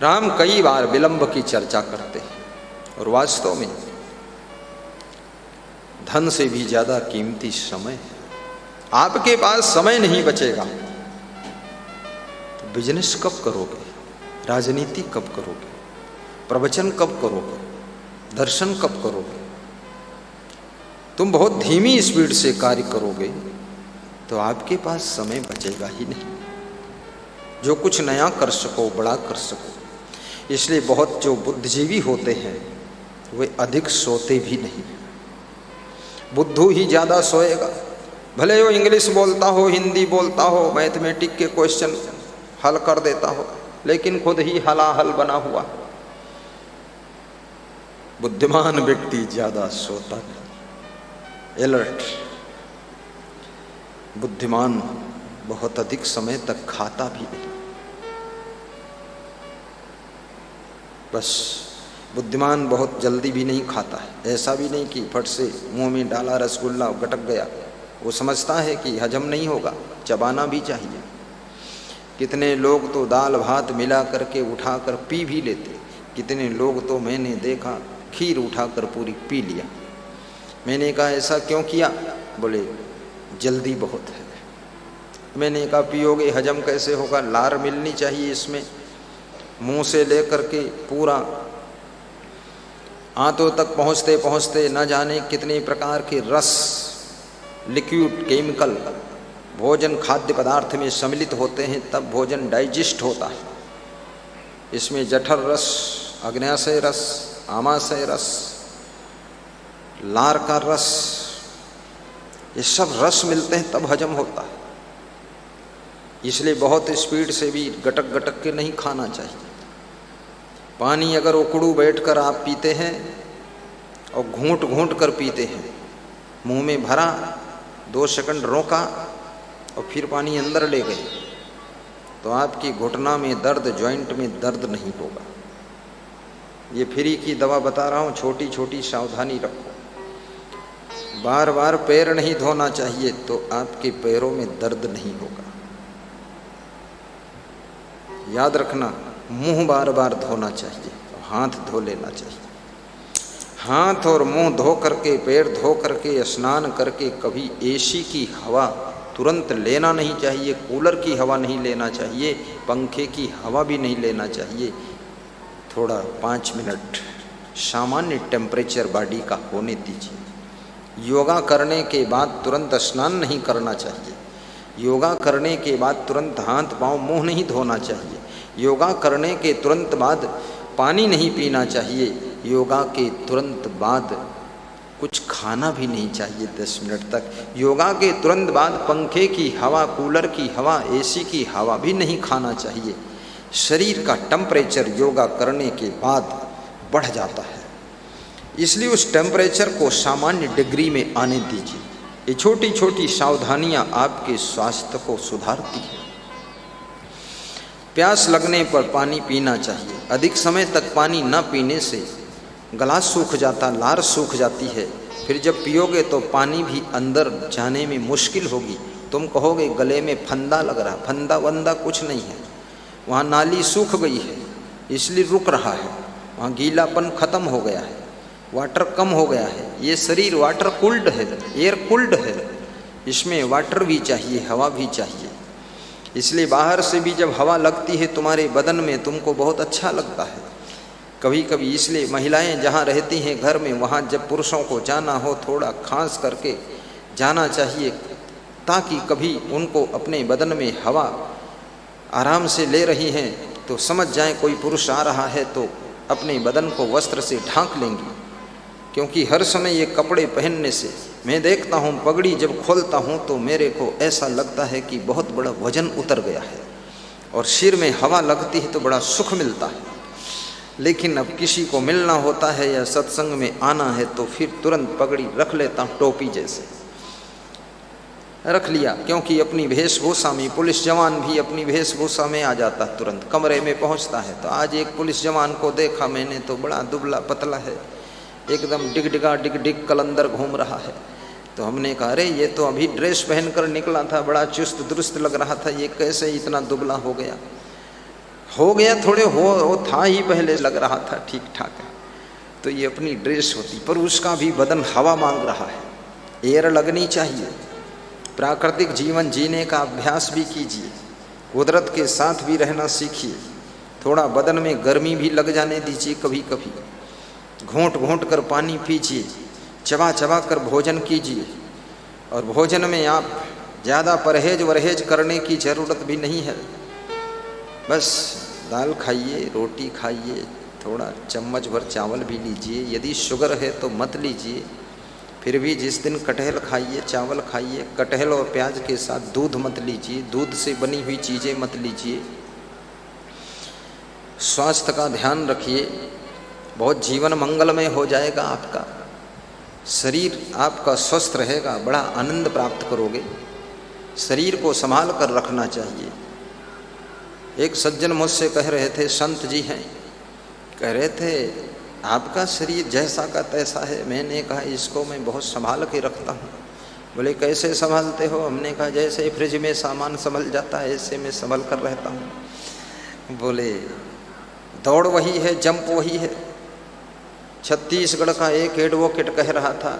राम कई बार विलंब की चर्चा करते हैं और वास्तव में धन से भी ज्यादा कीमती समय है। आपके पास समय नहीं बचेगा तो बिजनेस कब करोगे, राजनीति कब करोगे, प्रवचन कब करोगे, दर्शन कब करोगे? तुम बहुत धीमी स्पीड से कार्य करोगे तो आपके पास समय बचेगा ही नहीं जो कुछ नया कर सको, बड़ा कर सको। इसलिए बहुत जो बुद्धिजीवी होते हैं वे अधिक सोते भी नहीं। बुद्धू ही ज़्यादा सोएगा, भले वो इंग्लिश बोलता हो, हिंदी बोलता हो, मैथमेटिक के क्वेश्चन हल कर देता हो, लेकिन खुद ही हलाहल बना हुआ। बुद्धिमान व्यक्ति ज़्यादा सोता नहीं, एलर्ट। बुद्धिमान बहुत अधिक समय तक खाता भी नहीं। बस बुद्धिमान बहुत जल्दी भी नहीं खाता है। ऐसा भी नहीं कि फट से मुंह में डाला रसगुल्ला गटक गया। वो समझता है कि हजम नहीं होगा, चबाना भी चाहिए। कितने लोग तो दाल भात मिला करके उठाकर पी भी लेते, कितने लोग तो मैंने देखा खीर उठाकर पूरी पी लिया। मैंने कहा ऐसा क्यों किया? बोले जल्दी बहुत है। मैंने कहा पियोगे हजम कैसे होगा? लार मिलनी चाहिए इसमें, मुंह से लेकर के पूरा आंतों तक पहुँचते पहुँचते न जाने कितने प्रकार के रस, लिक्विड, केमिकल भोजन खाद्य पदार्थ में सम्मिलित होते हैं, तब भोजन डाइजेस्ट होता है। इसमें जठर रस, अग्न्याशय रस, आमाशय रस, लार का रस, ये सब रस मिलते हैं तब हजम होता है। इसलिए बहुत स्पीड से भी गटक गटक के नहीं खाना चाहिए। पानी अगर उकड़ू बैठकर आप पीते हैं और घूंट घूंट कर पीते हैं, मुंह में भरा, 2 सेकंड रोका और फिर पानी अंदर ले गए, तो आपकी घुटना में दर्द, जॉइंट में दर्द नहीं होगा। ये फ्री की दवा बता रहा हूँ, छोटी छोटी सावधानी रखो। बार बार पैर नहीं धोना चाहिए तो आपके पैरों में दर्द नहीं होगा। याद रखना, मुंह बार बार धोना चाहिए, हाथ धो लेना चाहिए। हाथ और मुंह धो करके, पैर धो करके, स्नान करके कभी एसी की हवा तुरंत लेना नहीं चाहिए, कूलर की हवा नहीं लेना चाहिए, पंखे की हवा भी नहीं लेना चाहिए। थोड़ा 5 मिनट सामान्य टेम्परेचर बॉडी का होने दीजिए। योगा करने के बाद तुरंत स्नान नहीं करना चाहिए। योगा करने के बाद तुरंत हाथ पांव मुंह नहीं धोना चाहिए। योगा करने के तुरंत बाद पानी नहीं पीना चाहिए। योगा के तुरंत बाद कुछ खाना भी नहीं चाहिए 10 मिनट तक। योगा के तुरंत बाद पंखे की हवा, कूलर की हवा, एसी की हवा भी नहीं खाना चाहिए। शरीर का टेम्परेचर योगा करने के बाद बढ़ जाता है, इसलिए उस टेम्परेचर को सामान्य डिग्री में आने दीजिए। ये छोटी छोटी सावधानियां आपके स्वास्थ्य को सुधारती है। प्यास लगने पर पानी पीना चाहिए। अधिक समय तक पानी न पीने से गला सूख जाता, लार सूख जाती है। फिर जब पियोगे तो पानी भी अंदर जाने में मुश्किल होगी। तुम कहोगे गले में फंदा लग रहा, फंदा वंदा कुछ नहीं है, वहाँ नाली सूख गई है इसलिए रुक रहा है, वहाँ गीलापन खत्म हो गया है, वाटर कम हो गया है। ये शरीर वाटर कूल्ड है, एयर कूल्ड है, इसमें वाटर भी चाहिए, हवा भी चाहिए। इसलिए बाहर से भी जब हवा लगती है तुम्हारे बदन में, तुमको बहुत अच्छा लगता है कभी कभी। इसलिए महिलाएं जहाँ रहती हैं घर में, वहाँ जब पुरुषों को जाना हो थोड़ा खांस करके जाना चाहिए, ताकि कभी उनको अपने बदन में हवा आराम से ले रही हैं तो समझ जाएं कोई पुरुष आ रहा है, तो अपने बदन को वस्त्र से ढांक लेंगी। क्योंकि हर समय ये कपड़े पहनने से, मैं देखता हूँ पगड़ी जब खोलता हूँ तो मेरे को ऐसा लगता है कि बहुत बड़ा वजन उतर गया है, और सिर में हवा लगती है तो बड़ा सुख मिलता है। लेकिन अब किसी को मिलना होता है या सत्संग में आना है तो फिर तुरंत पगड़ी रख लेता हूँ, टोपी जैसे रख लिया। क्योंकि अपनी वेशभूषा में, पुलिस जवान भी अपनी वेशभूषा में आ जाता है, तुरंत कमरे में पहुँचता है। तो आज एक पुलिस जवान को देखा मैंने, तो बड़ा दुबला पतला है, एकदम डिगडिगा डिग डिग कलंदर घूम रहा है। तो हमने कहा अरे ये तो अभी ड्रेस पहनकर निकला था, बड़ा चुस्त दुरुस्त लग रहा था, ये कैसे इतना दुबला हो गया? हो गया थोड़े हो था ही पहले, लग रहा था ठीक ठाक है, तो ये अपनी ड्रेस होती, पर उसका भी बदन हवा मांग रहा है, एयर लगनी चाहिए। प्राकृतिक जीवन जीने का अभ्यास भी कीजिए, कुदरत के साथ भी रहना सीखिए, थोड़ा बदन में गर्मी भी लग जाने दीजिए कभी कभी, घोंट घोंट कर पानी पीजिए, चबा चबा कर भोजन कीजिए। और भोजन में आप ज़्यादा परहेज वरहेज करने की ज़रूरत भी नहीं है, बस दाल खाइए, रोटी खाइए, थोड़ा चम्मच भर चावल भी लीजिए, यदि शुगर है तो मत लीजिए, फिर भी जिस दिन कटहल खाइए, चावल खाइए, कटहल और प्याज के साथ दूध मत लीजिए, दूध से बनी हुई चीज़ें मत लीजिए। स्वास्थ्य का ध्यान रखिए, बहुत जीवन मंगलमय हो जाएगा आपका, शरीर आपका स्वस्थ रहेगा, बड़ा आनंद प्राप्त करोगे। शरीर को संभाल कर रखना चाहिए। एक सज्जन मुझसे कह रहे थे, संत जी हैं, कह रहे थे आपका शरीर जैसा का तैसा है। मैंने कहा इसको मैं बहुत संभाल के रखता हूँ। बोले कैसे संभालते हो? हमने कहा जैसे फ्रिज में सामान संभल जाता है ऐसे मैं संभल कर रहता हूँ। बोले दौड़ वही है, जंप वही है। छत्तीसगढ़ का एक एडवोकेट कह रहा था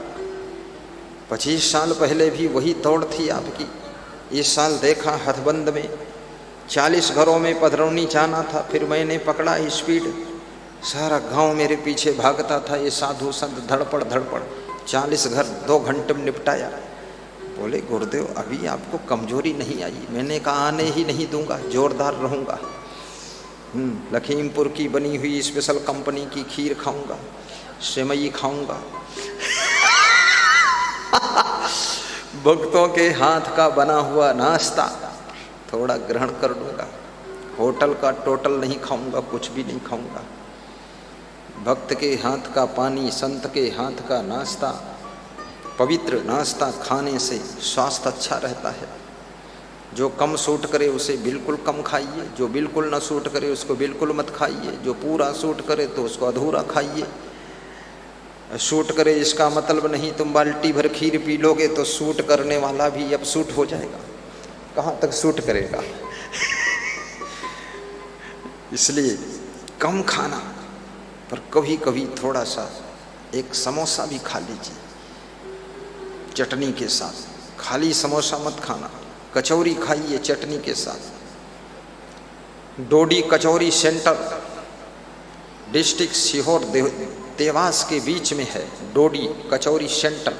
25 साल पहले भी वही दौड़ थी आपकी। इस साल देखा हथबंद में 40 घरों में पधरौनी जाना था, फिर मैंने पकड़ा स्पीड, सारा गांव मेरे पीछे भागता था। ये साधु संत धड़पड़ धड़पड़ 40 घर 2 घंटे में निपटाया। बोले गुरुदेव अभी आपको कमजोरी नहीं आई। मैंने कहा आने ही नहीं दूंगा, जोरदार रहूँगा। लखीमपुर की बनी हुई स्पेशल कंपनी की खीर खाऊंगा, सेवई खाऊंगा, भक्तों के हाथ का बना हुआ नाश्ता थोड़ा ग्रहण कर लूँगा, होटल का टोटल नहीं खाऊंगा, कुछ भी नहीं खाऊंगा। भक्त के हाथ का पानी, संत के हाथ का नाश्ता, पवित्र नाश्ता खाने से स्वास्थ्य अच्छा रहता है। जो कम सूट करे उसे बिल्कुल कम खाइए, जो बिल्कुल न सूट करे उसको बिल्कुल मत खाइए, जो पूरा सूट करे तो उसको अधूरा खाइए। सूट करे इसका मतलब नहीं तुम बाल्टी भर खीर पी लोगे तो सूट करने वाला भी अब सूट हो जाएगा, कहाँ तक सूट करेगा। इसलिए कम खाना, पर कभी कभी थोड़ा सा एक समोसा भी खा लीजिए चटनी के साथ। खाली समोसा मत खाना, कचौरी खाइए चटनी के साथ। डोडी कचौरी सेंटर डिस्ट्रिक्ट सीहोर देवास के बीच में है, डोडी कचौरी सेंटर।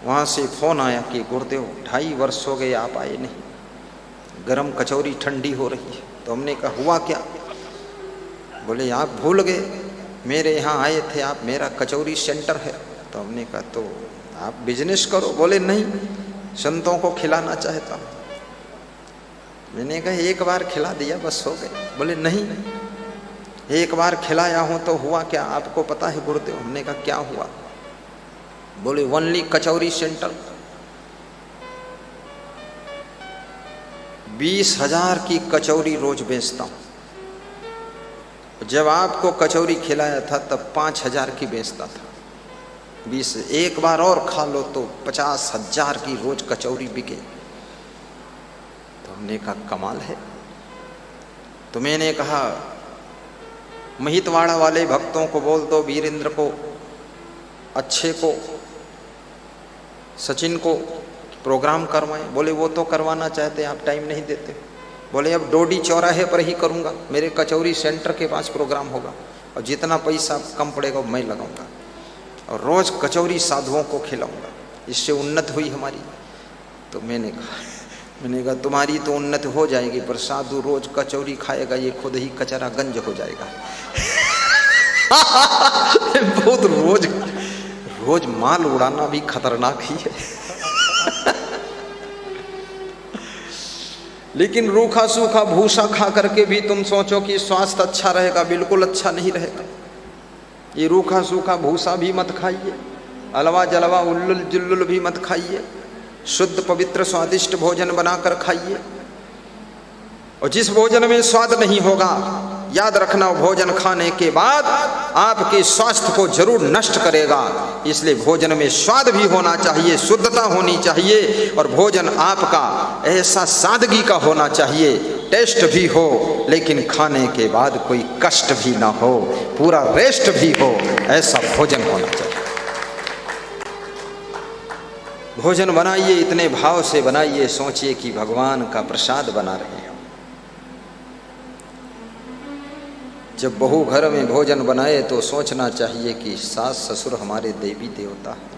वहाँ से फ़ोन आया कि गुरुदेव 2.5 वर्ष हो गए आप आए नहीं, गरम कचौरी ठंडी हो रही है। तो हमने कहा हुआ क्या? बोले आप भूल गए मेरे यहाँ आए थे आप, मेरा कचौरी सेंटर है। तो हमने कहा तो आप बिजनेस करो। बोले नहीं, संतों को खिलाना चाहता हूँ। मैंने कहा एक बार खिला दिया बस हो गए। बोले नहीं, एक बार खिलाया हूँ तो हुआ क्या आपको पता है गुरुदेव? हमने कहा क्या हुआ? बोले ओनली कचौरी सेंटर 20,000 की कचौरी रोज बेचता हूँ। जब आपको कचौरी खिलाया था तब 5,000 की बेचता था। 20 एक बार और खा लो तो 50,000 की रोज कचौरी बिके। तो हमने कहा कमाल है। तो मैंने कहा महितवाड़ा वाले भक्तों को बोल दो, वीरेंद्र को, अच्छे को, सचिन को प्रोग्राम करवाएं। बोले वो तो करवाना चाहते हैं, आप टाइम नहीं देते। बोले अब डोडी चौराहे पर ही करूँगा, मेरे कचौरी सेंटर के पास प्रोग्राम होगा और जितना पैसा कम पड़ेगा मैं लगाऊंगा और रोज़ कचौरी साधुओं को खिलाऊंगा, इससे उन्नत हुई हमारी। तो मैंने कहा तुम्हारी तो उन्नति हो जाएगी, पर साधु रोज कचौरी खाएगा ये खुद ही कचरा गंज हो जाएगा। बहुत रोज माल उड़ाना भी खतरनाक ही है। लेकिन रूखा सूखा भूसा खा करके भी तुम सोचो कि स्वास्थ्य अच्छा रहेगा, बिल्कुल अच्छा नहीं रहेगा। ये रूखा सूखा भूसा भी मत खाइए, अलवा जलवा उल्लुल जुल्लुल भी मत खाइए। शुद्ध पवित्र स्वादिष्ट भोजन बनाकर खाइए। और जिस भोजन में स्वाद नहीं होगा, याद रखना भोजन खाने के बाद आपके स्वास्थ्य को जरूर नष्ट करेगा। इसलिए भोजन में स्वाद भी होना चाहिए, शुद्धता होनी चाहिए और भोजन आपका ऐसा सादगी का होना चाहिए टेस्ट भी हो, लेकिन खाने के बाद कोई कष्ट भी ना हो, पूरा रेस्ट भी हो, ऐसा भोजन होना चाहिए। भोजन बनाइए, इतने भाव से बनाइए, सोचिए कि भगवान का प्रसाद बना रहे हैं। जब बहू घर में भोजन बनाए तो सोचना चाहिए कि सास ससुर हमारे देवी देवता हैं।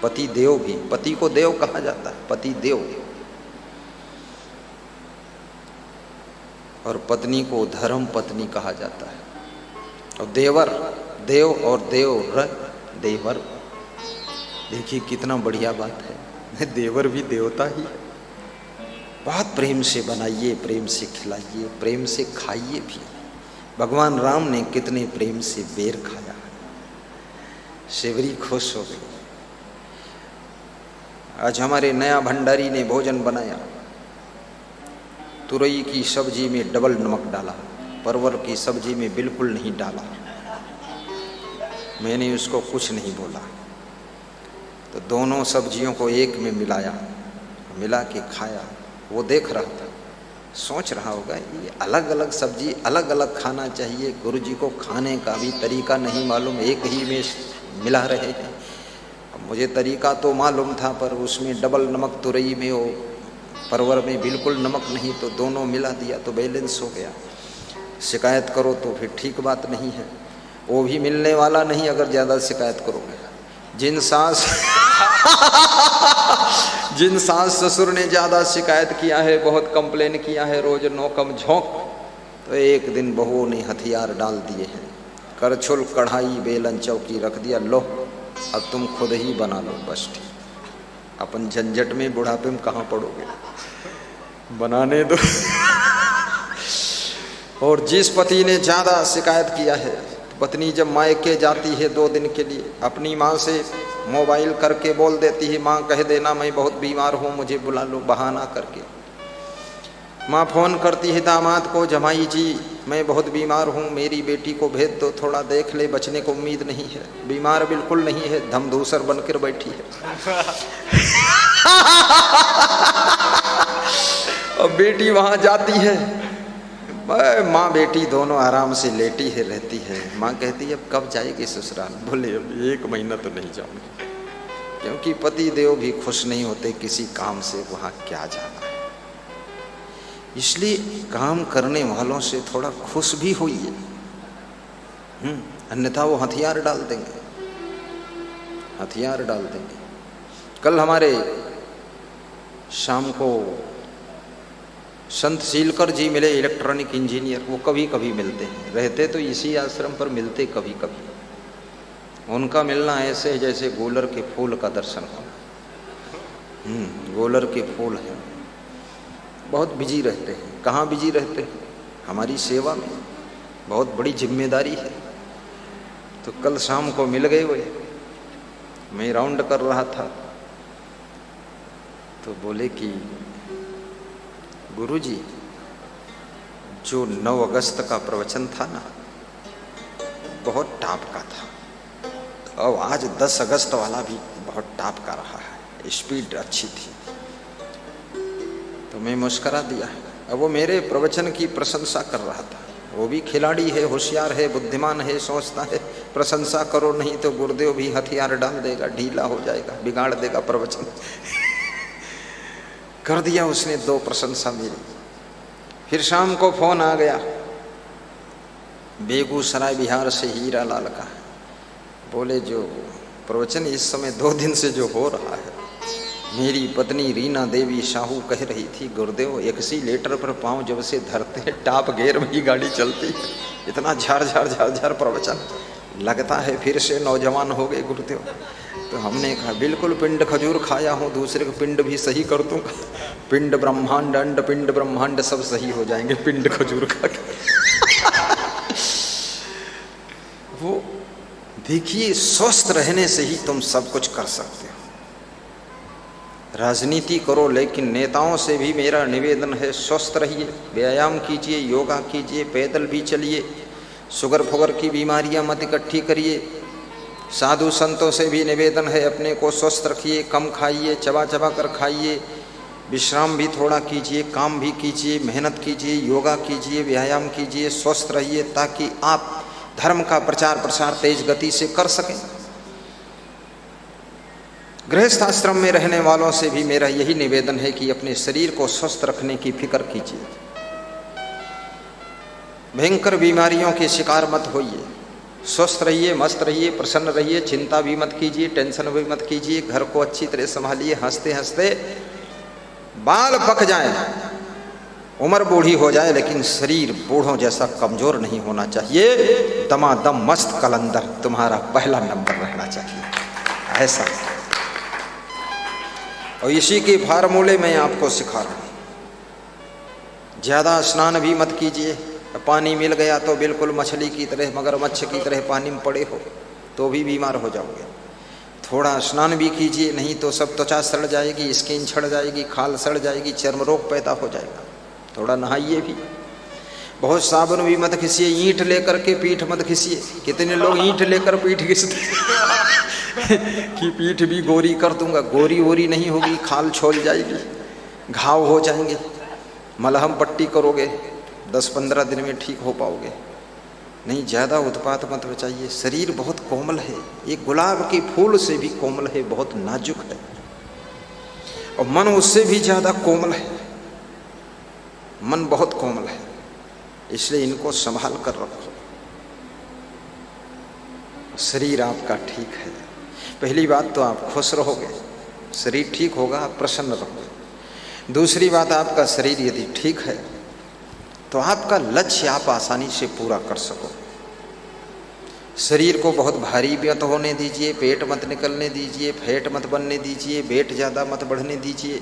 पति देव भी, पति को देव कहा जाता है, पति देव, और पत्नी को धर्म पत्नी कहा जाता है। और देवर, देव और देवर, देवर, देखिए कितना बढ़िया बात है, देवर भी देवता ही है। बहुत प्रेम से बनाइए, प्रेम से खिलाइए, प्रेम से खाइए भी। भगवान राम ने कितने प्रेम से बेर खाया, शिवरी खुश हो गई। आज हमारे नया भंडारी ने भोजन बनाया, तुरई की सब्जी में डबल नमक डाला, परवल की सब्जी में बिल्कुल नहीं डाला। मैंने उसको कुछ नहीं बोला, तो दोनों सब्जियों को एक में मिलाया, मिला के खाया। वो देख रहा था, सोच रहा होगा ये अलग अलग सब्जी अलग अलग खाना चाहिए, गुरुजी को खाने का भी तरीका नहीं मालूम, एक ही में मिला रहे हैं। मुझे तरीका तो मालूम था, पर उसमें डबल नमक तुरई में, वो परवर में बिल्कुल नमक नहीं, तो दोनों मिला दिया तो बैलेंस हो गया। शिकायत करो तो फिर ठीक बात नहीं है, वो भी मिलने वाला नहीं अगर ज़्यादा शिकायत करोगे। जिन सास ससुर ने ज़्यादा शिकायत किया है, बहुत कंप्लेन किया है, रोज नौकम झोंक, तो एक दिन बहुओं ने हथियार डाल दिए हैं, करछुल कढ़ाई बेलन चौकी रख दिया, लो अब तुम खुद ही बना लो, बस ठीक, अपन झंझट में बुढ़ापे में कहाँ पड़ोगे, बनाने दो। और जिस पति ने ज़्यादा शिकायत किया है, पत्नी जब मायके जाती है 2 दिन के लिए, अपनी माँ से मोबाइल करके बोल देती है, माँ कह देना मैं बहुत बीमार हूँ, मुझे बुला लो, बहाना करके। माँ फोन करती है दामाद को, जमाई जी मैं बहुत बीमार हूँ, मेरी बेटी को भेज दो, थोड़ा देख ले, बचने को उम्मीद नहीं है, बीमार बिल्कुल नहीं है, धमधूसर बनकर बैठी है। और बेटी वहाँ जाती है, माँ बेटी दोनों आराम से लेटी है रहती है। माँ कहती है अब कब जाएगी ससुराल? बोले अब 1 महीना तो नहीं जाऊंगी, क्योंकि पति देव भी खुश नहीं होते किसी काम से, वहाँ क्या जाना है। इसलिए काम करने वालों से थोड़ा खुश भी होइए, अन्यथा वो हथियार डाल देंगे, हथियार डाल देंगे। कल हमारे शाम को संत सीलकर जी मिले, इलेक्ट्रॉनिक इंजीनियर। वो कभी कभी मिलते हैं, रहते तो इसी आश्रम पर, मिलते कभी कभी। उनका मिलना ऐसे है जैसे गोलर के फूल का दर्शन होना। गोलर के फूल हैं, बहुत बिजी रहते हैं। कहाँ बिजी रहते हैं? हमारी सेवा में, बहुत बड़ी जिम्मेदारी है। तो कल शाम को मिल गए वे, मैं राउंड कर रहा था, तो बोले कि गुरुजी जो 9 अगस्त का प्रवचन था ना, बहुत टॉप का था, और आज 10 अगस्त वाला भी बहुत टॉप का रहा है, स्पीड अच्छी थी। तो मैं मुस्करा दिया। अब वो मेरे प्रवचन की प्रशंसा कर रहा था। वो भी खिलाड़ी है, होशियार है, बुद्धिमान है, सोचता है प्रशंसा करो नहीं तो गुरुदेव भी हथियार डाल देगा, ढीला हो जाएगा, बिगाड़ देगा प्रवचन। कर दिया उसने 2 प्रशंसा मेरी। फिर शाम को फोन आ गया बेगूसराय बिहार से हीरा लाल का। बोले जो प्रवचन इस समय 2 दिन से जो हो रहा है, मेरी पत्नी रीना देवी साहू कह रही थी गुरुदेव एक्सीलेटर पर पांव जब से धरते हैं टॉप गियर में ही गाड़ी चलती है। इतना झार झार झार झार प्रवचन, लगता है फिर से नौजवान हो गए गुरुदेव। तो हमने कहा बिल्कुल पिंड खजूर खाया हूँ, दूसरे को पिंड भी सही कर दूंगा। पिंड ब्रह्मांड, अंड पिंड ब्रह्मांड सब सही हो जाएंगे पिंड खजूर खा के। वो देखिए, स्वस्थ रहने से ही तुम सब कुछ कर सकते हो। राजनीति करो, लेकिन नेताओं से भी मेरा निवेदन है स्वस्थ रहिए, व्यायाम कीजिए, योगा कीजिए, पैदल भी चलिए, शुगर फुगर की बीमारियां मत इकट्ठी करिए। साधु संतों से भी निवेदन है अपने को स्वस्थ रखिए, कम खाइए, चबा चबा कर खाइए, विश्राम भी थोड़ा कीजिए, काम भी कीजिए, मेहनत कीजिए, योगा कीजिए, व्यायाम कीजिए, स्वस्थ रहिए, ताकि आप धर्म का प्रचार प्रसार तेज गति से कर सकें। गृहस्थ आश्रम में रहने वालों से भी मेरा यही निवेदन है कि अपने शरीर को स्वस्थ रखने की फिक्र कीजिए। भयंकर बीमारियों के शिकार मत होइए, स्वस्थ रहिए, मस्त रहिए, प्रसन्न रहिए, चिंता भी मत कीजिए, टेंशन भी मत कीजिए, घर को अच्छी तरह संभालिए। हंसते हंसते बाल पक जाए, उम्र बूढ़ी हो जाए, लेकिन शरीर बूढ़ों जैसा कमजोर नहीं होना चाहिए। दमादम मस्त कलंदर तुम्हारा पहला नंबर रहना चाहिए, ऐसा। और इसी के फार्मूले मैं आपको सिखा रहा हूं। ज्यादा स्नान भी मत कीजिए। पानी मिल गया तो बिल्कुल मछली की तरह, मगरमच्छ की तरह पानी में पड़े हो तो भी बीमार हो जाओगे। थोड़ा स्नान भी कीजिए, नहीं तो सब त्वचा सड़ जाएगी, स्किन छड़ जाएगी, खाल सड़ जाएगी, चर्म रोग पैदा हो जाएगा। थोड़ा नहाइए भी। बहुत साबुन भी मत खींचिए, ईंट लेकर के पीठ मत खींचिए। कितने लोग ईंट लेकर पीठ खींचते कि पीठ भी गोरी कर दूंगा। गोरी वोरी नहीं होगी, खाल छोल जाएगी, घाव हो जाएंगे। मलहम पट्टी करोगे, 10-15 दिन में ठीक हो पाओगे। नहीं, ज़्यादा उत्पात मत बचाइए। शरीर बहुत कोमल है, एक गुलाब के फूल से भी कोमल है, बहुत नाजुक है। और मन उससे भी ज़्यादा कोमल है, मन बहुत कोमल है, इसलिए इनको संभाल कर रखो। शरीर आपका ठीक है, पहली बात तो आप खुश रहोगे, शरीर ठीक होगा, आप प्रसन्न रहोगे। दूसरी बात, आपका शरीर यदि ठीक है तो आपका लक्ष्य आप आसानी से पूरा कर सको। शरीर को बहुत भारी मत होने दीजिए, पेट मत निकलने दीजिए, फैट मत बनने दीजिए, वेट ज़्यादा मत बढ़ने दीजिए।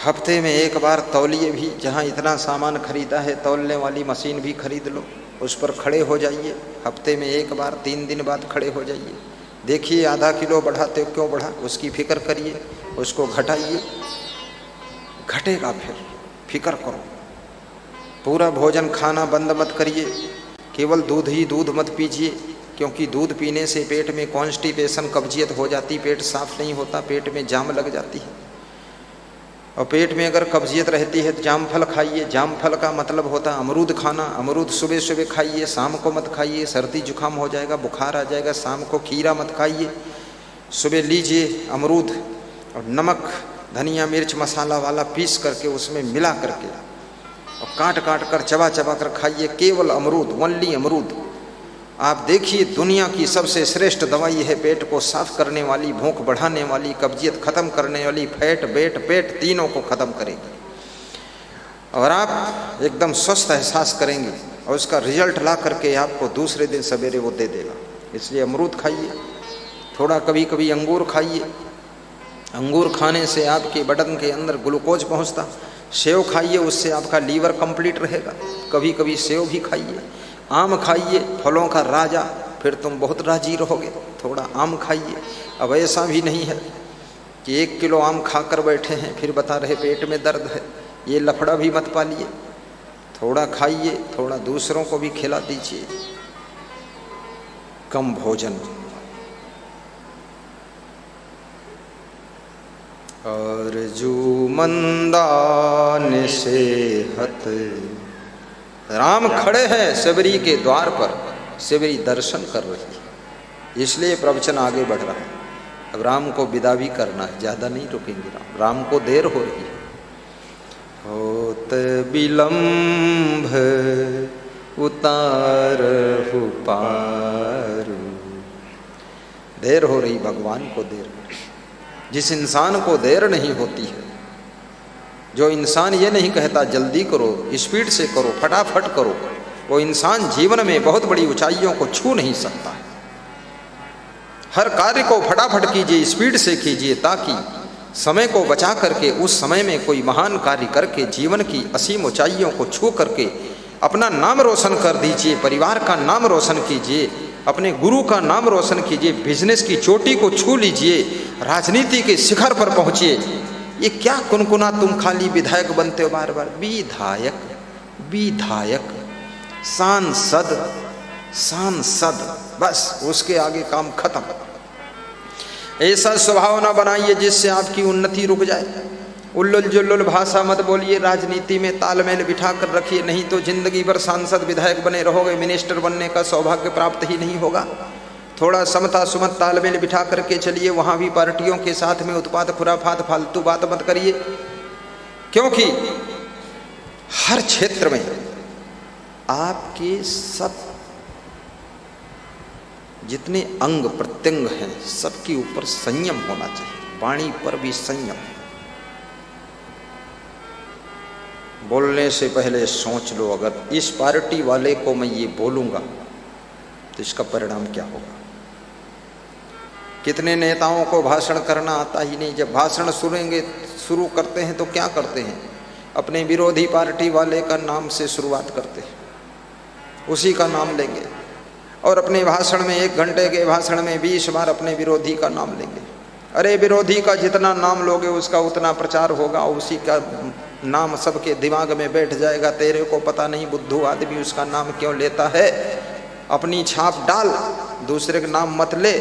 हफ्ते में एक बार तौलिए भी, जहाँ इतना सामान खरीदा है तौलने वाली मशीन भी खरीद लो, उस पर खड़े हो जाइए। हफ्ते में एक बार 3 दिन बाद खड़े हो जाइए, देखिए आधा किलो बढ़ाते क्यों बढ़ा, उसकी फिक्र करिए, उसको घटाइए, घटेगा फिक्र करो। पूरा भोजन खाना बंद मत करिए, केवल दूध ही दूध मत पीजिए, क्योंकि दूध पीने से पेट में कॉन्स्टिपेशन, कब्जियत हो जाती, पेट साफ नहीं होता, पेट में जाम लग जाती है। और पेट में अगर कब्जियत रहती है तो जामफल खाइए। जामफल का मतलब होता है अमरूद खाना। अमरूद सुबह सुबह खाइए, शाम को मत खाइए, सर्दी जुकाम हो जाएगा, बुखार आ जाएगा। शाम को खीरा मत खाइए, सुबह लीजिए अमरूद और नमक, धनिया, मिर्च, मसाला वाला पीस करके उसमें मिला करके और काट काट कर चबा चबा कर खाइए। केवल अमरूद, ओनली अमरूद। आप देखिए, दुनिया की सबसे श्रेष्ठ दवाई है, पेट को साफ करने वाली, भूख बढ़ाने वाली, कब्जियत खत्म करने वाली, फैट, पेट तीनों को खत्म करेगी और आप एकदम स्वस्थ एहसास करेंगे और उसका रिजल्ट ला करके आपको दूसरे दिन सवेरे वो दे देगा। इसलिए अमरूद खाइए, थोड़ा कभी कभी अंगूर खाइए। अंगूर खाने से आपके बदन के अंदर ग्लूकोज पहुंचता। सेव खाइए, उससे आपका लीवर कंप्लीट रहेगा। कभी कभी सेव भी खाइए। आम खाइए, फलों का राजा, फिर तुम बहुत राजी रहोगे। थोड़ा आम खाइए। अब ऐसा भी नहीं है कि 1 किलो आम खाकर बैठे हैं फिर बता रहे पेट में दर्द है, ये लफड़ा भी मत पालिए। थोड़ा खाइए, थोड़ा दूसरों को भी खिला दीजिए। कम भोजन। अर्जुमंदान सेहत। राम खड़े हैं शबरी के द्वार पर, शबरी दर्शन कर रही है, इसलिए प्रवचन आगे बढ़ रहा है। अब राम को विदा भी करना है, ज़्यादा नहीं रुकेंगे। राम को देर हो रही है। होत विलंब उतारहु पारू। देर हो रही, भगवान को देर हो रही। जिस इंसान को देर नहीं होती है, जो इंसान ये नहीं कहता जल्दी करो, स्पीड से करो, फटाफट करो, वो इंसान जीवन में बहुत बड़ी ऊंचाइयों को छू नहीं सकता है। हर कार्य को फटाफट कीजिए, स्पीड से कीजिए, ताकि समय को बचा करके उस समय में कोई महान कार्य करके जीवन की असीम ऊंचाइयों को छू करके अपना नाम रोशन कर दीजिए, परिवार का नाम रोशन कीजिए, अपने गुरु का नाम रोशन कीजिए, बिजनेस की चोटी को छू लीजिए, राजनीति के शिखर पर पहुंचिए। ये क्या कुनकुना तुम खाली विधायक बनते हो बार बार। विधायक, विधायक, सांसद, सांसद, बस उसके आगे काम खत्म। ऐसा स्वभाव ना बनाइए जिससे आपकी उन्नति रुक जाए। उल्लुल जुल्लुल भाषा मत बोलिए, राजनीति में तालमेल बिठा कर रखिए, नहीं तो जिंदगी भर सांसद विधायक बने रहोगे, मिनिस्टर बनने का सौभाग्य प्राप्त ही नहीं होगा। थोड़ा समता सुमत तालमेल बिठा करके चलिए, वहाँ भी पार्टियों के साथ में उत्पात खुराफात फालतू बात मत करिए, क्योंकि हर क्षेत्र में आपके सब जितने अंग प्रत्यंग हैं सबके ऊपर संयम होना चाहिए, वाणी पर भी संयम। बोलने से पहले सोच लो, अगर इस पार्टी वाले को मैं ये बोलूंगा तो इसका परिणाम क्या होगा। कितने नेताओं को भाषण करना आता ही नहीं, जब भाषण शुरू करते हैं तो क्या करते हैं, अपने विरोधी पार्टी वाले का नाम से शुरुआत करते हैं, उसी का नाम लेंगे और अपने भाषण में 1 घंटे के भाषण में 20 बार अपने विरोधी का नाम लेंगे। अरे विरोधी का जितना नाम लोगे उसका उतना प्रचार होगा, उसी का नाम सबके दिमाग में बैठ जाएगा। तेरे को पता नहीं बुद्धू आदमी उसका नाम क्यों लेता है। अपनी छाप डाल, दूसरे का नाम मत ले,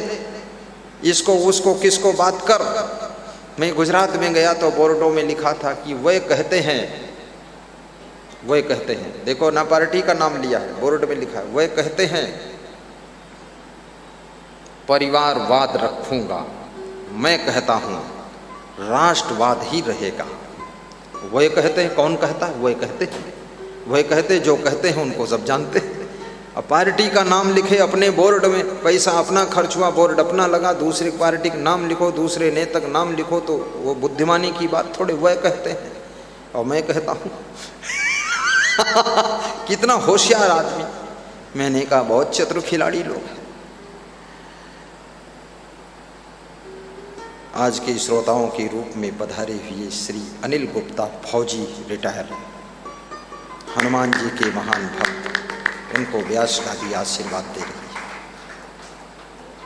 इसको उसको किसको बात कर। मैं गुजरात में गया तो बोर्डों में लिखा था कि वह कहते हैं, देखो ना पार्टी का नाम लिया है, बोर्ड में लिखा है, वह कहते हैं परिवारवाद रखूंगा, मैं कहता हूं राष्ट्रवाद ही रहेगा। वह कहते हैं, कौन कहता है, वह कहते जो कहते हैं उनको सब जानते हैं। अब पार्टी का नाम लिखे अपने बोर्ड में, पैसा अपना खर्च हुआ, बोर्ड अपना लगा, दूसरे पार्टी का नाम लिखो, दूसरे नेता का नाम लिखो, तो वो बुद्धिमानी की बात थोड़े। वह कहते हैं और मैं कहता हूँ कितना होशियार आदमी। मैंने कहा बहुत चतुर खिलाड़ी लोग हैं। आज के श्रोताओं के रूप में पधारे हुए श्री अनिल गुप्ता, फौजी रिटायर, हनुमान जी के महान भक्त, उनको व्यास का भी आशीर्वाद दे रही है।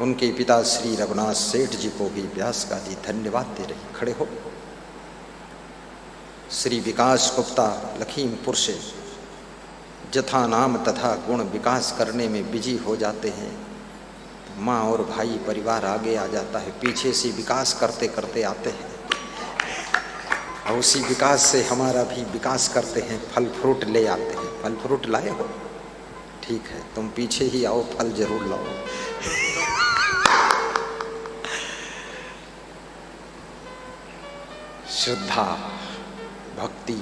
उनके पिता श्री रघुनाथ सेठ जी को भी व्यास का जी धन्यवाद दे रही। खड़े हो। श्री विकास गुप्ता लखीमपुर से जथा नाम तथा गुण विकास करने में बिजी हो जाते हैं, तो माँ और भाई परिवार आगे आ जाता है, पीछे से विकास करते करते आते हैं और उसी विकास से हमारा भी विकास करते हैं, फल फ्रूट ले आते हैं। फल फ्रूट लाए हो, ठीक है, तुम पीछे ही आओ, फल जरूर लाओ। श्रद्धा भक्ति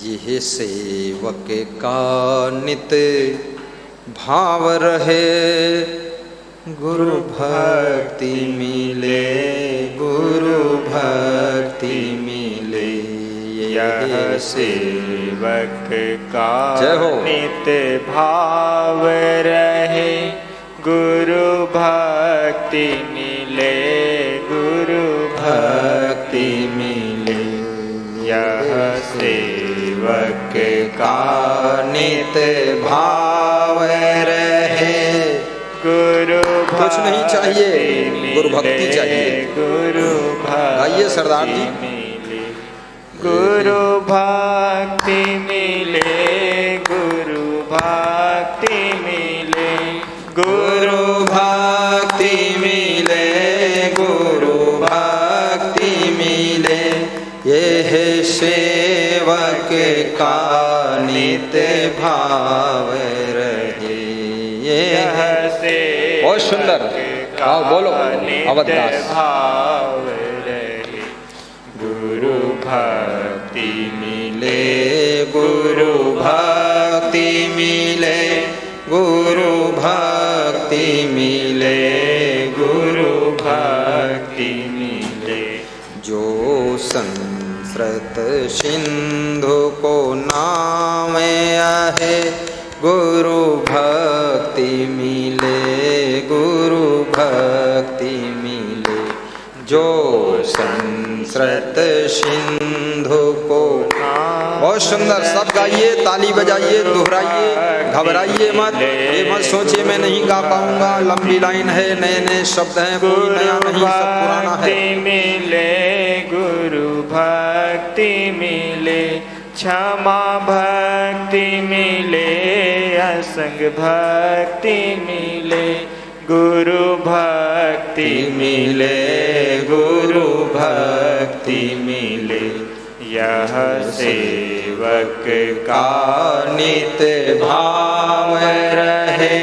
ये सेवक का नित भाव रहे, गुरु भक्ति मिले, गुरु भक्ति मिले। यह सेवक का नित भाव रहे, गुरु भक्ति मिले, गुरु भक्ति मिले। यह सेवक का नित भाव रहे, गुरु कुछ नहीं चाहिए, गुरु भक्ति चाहिए। गुरु आइए सरदार जी। गुरु भक्ति मिले, गुरु भक्ति मिले, गुरु भक्ति मिले, गुरु भक्ति मिले। यह सेवक का नित भाव रहे। यह सेवक बहुत सुंदर, आओ बोलो अवधदास। भाव रहे, गुरु भक्ति मिले, गुरु भक्ति मिले, गुरु भक्ति मिले, गुरु भक्ति मिले। जो संस्कृत सिंधु को नाम है, गुरु भक्ति मिले, गुरु भक्ति मिले। जो संस्कृत सिंधु को, बहुत सुंदर, सब गाइए, ताली बजाइए, दोहराइए, घबराइए मत। ये मत सोचिए मैं नहीं गा पाऊंगा, लंबी लाइन है, नए नए शब्द हैं, कोई नया नहीं, सब पुराना है। मिले, गुरु भक्ति मिले, क्षमा भक्ति मिले, असंग भक्ति मिले। गुरु भक्ति मिले, गुरु भक्ति मिले, यह सेवक का नित भाव रहे,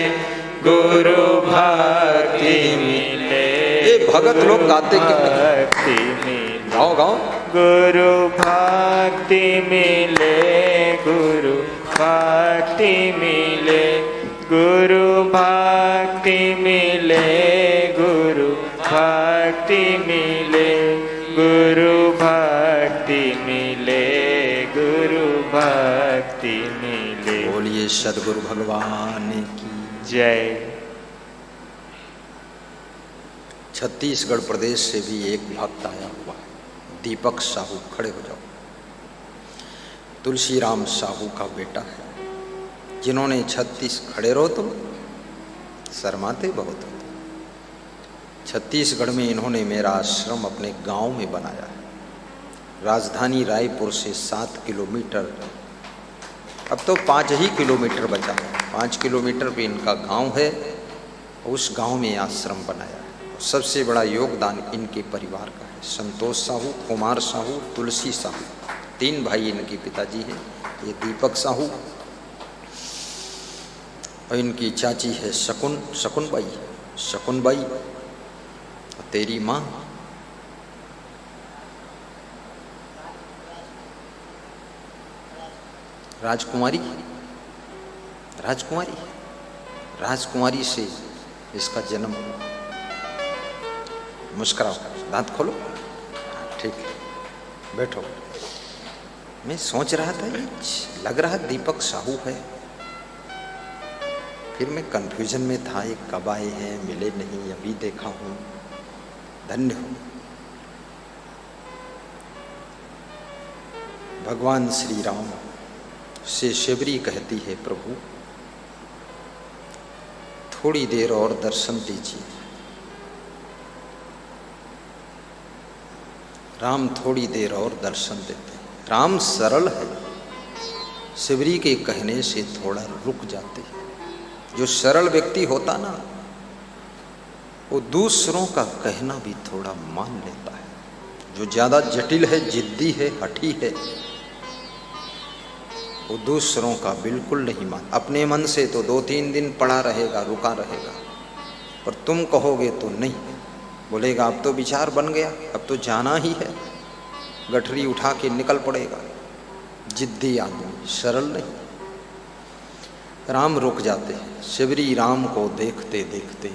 गुरु भक्ति मिले। ये भगत लोग गाते भक्ति मिले, गाओ गाओ। गुरु भक्ति मिले, गुरु भक्ति मिले, गुरु भक्ति मिले, गुरु भक्ति मिले, गुरु भक्ति मिले, गुरु भक्ति मिले। बोलिए सद्गुरु भगवान की जय। छत्तीसगढ़ प्रदेश से भी एक भक्त आया हुआ है, दीपक साहू। खड़े हो जाओ। तुलसीराम साहू का बेटा है, जिन्होंने 36 खड़े रहो तुम, शर्माते बहुत हो। छत्तीसगढ़ में इन्होंने मेरा आश्रम अपने गांव में बनाया है, राजधानी रायपुर से 7 किलोमीटर, अब तो 5 ही किलोमीटर बचा है, 5 किलोमीटर पे इनका गांव है, उस गांव में आश्रम बनाया है। सबसे बड़ा योगदान इनके परिवार का है। संतोष साहू, कुमार साहू, तुलसी साहू, 3 भाई इनके पिताजी हैं। ये दीपक साहू और इनकी चाची है शकुन बाई, तेरी माँ राजकुमारी से इसका जन्म हुआ। मुस्कुराओ, दांत खोलो, ठीक है, बैठो। मैं सोच रहा था, ये लग रहा दीपक साहू है, फिर मैं कंफ्यूजन में था, ये कब आए हैं, मिले नहीं, अभी देखा हूँ। धन्य हो। भगवान श्री राम से शबरी कहती है, प्रभु थोड़ी देर और दर्शन दीजिए। राम थोड़ी देर और दर्शन देते हैं। राम सरल है, शबरी के कहने से थोड़ा रुक जाते हैं। जो सरल व्यक्ति होता ना, वो दूसरों का कहना भी थोड़ा मान लेता है। जो ज़्यादा जटिल है, जिद्दी है, हठी है, वो दूसरों का बिल्कुल नहीं मान। अपने मन से तो 2-3 दिन पड़ा रहेगा, रुका रहेगा, और तुम कहोगे तो नहीं, बोलेगा अब तो विचार बन गया, अब तो जाना ही है, गठरी उठा के निकल पड़ेगा। जिद्दी आदमी, सरल नहीं। राम रुक जाते हैं। शबरी राम को देखते देखते